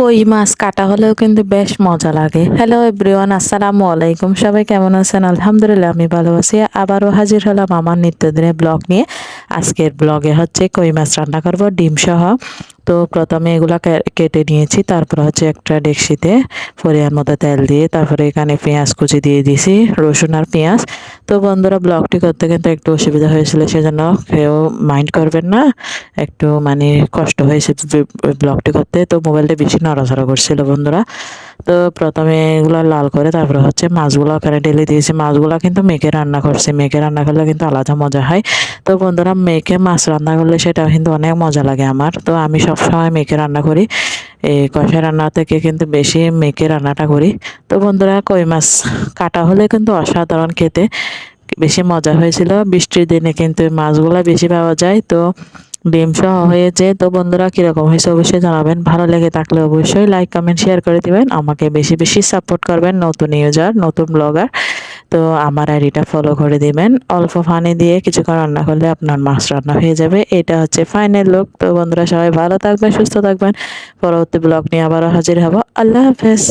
কই মাছ কাটা হলেও কিন্তু বেশ মজা লাগে। হ্যালো এভরিওয়ান, আসসালামু আলাইকুম। সবাই কেমন আছেন? আলহামদুলিল্লাহ আমি ভালো আছি। আবারও হাজির হলাম আমার নিত্যদিনের ব্লগ নিয়ে। আজকের ব্লগে হচ্ছে কই মাছ রান্না করব ডিম সহ। তো প্রথমে এগুলা কেটে নিয়েছি, তারপর হচ্ছে একটা ডেকচিতে পরিমাণ মতো তেল দিয়ে তারপরে এখানে পেঁয়াজ কুচি দিয়ে দিয়েছি, রসুন আর পেঁয়াজ। তো বন্ধুরা, ব্লগটি করতে কিন্তু একটু অসুবিধা হয়েছিল, সেজন্য কেউ মাইন্ড করবেন না। একটু মানে কষ্ট হয়েছে ব্লগটি করতে, তো মোবাইলটা বেশি নড়াচড়া করছিল বন্ধুরা। তো প্রথমে এগুলো লাল করে তারপরে হচ্ছে মাছগুলো ওখানে ঢেলে দিয়েছি। মাছগুলো কিন্তু মেখে রান্না করছি, মেখে রান্না করলে কিন্তু আলাদা মজা হয়। তো বন্ধুরা, মেখে মাছ রান্না করলে সেটা কিন্তু অনেক মজা লাগে আমার। তো আমি সবসময় মেখে রান্না করি, এই কষা রান্না থেকে কিন্তু বেশি মেখে রান্নাটা করি। তো বন্ধুরা, কই মাছ কাটা হলে কিন্তু অসাধারণ খেতে, বেশি মজা হয়েছিল। বৃষ্টির দিনে কিন্তু মাছগুলা বেশি পাওয়া যায়। তো ডিম সহ হয়েছে। তো বন্ধুরা, কিরকম হয়েছে অবশ্যই জানাবেন। ভালো লেগে থাকলে অবশ্যই লাইক কমেন্ট শেয়ার করে দিবেন, আমাকে বেশি বেশি সাপোর্ট করবেন। নতুন ইউজার, নতুন ব্লগার, তো আমার আইডিটা ফলো করে দিবেন। অল্প পানি দিয়ে কিছুক্ষণ রান্না করলে আপনার মাছ রান্না হয়ে যাবে। এটা হচ্ছে ফাইনাল লুক। তো বন্ধুরা, সবাই ভালো থাকবেন, সুস্থ থাকবেন। পরবর্তী ব্লগ নিয়ে আবারও হাজির হব। আল্লাহ হাফেজ।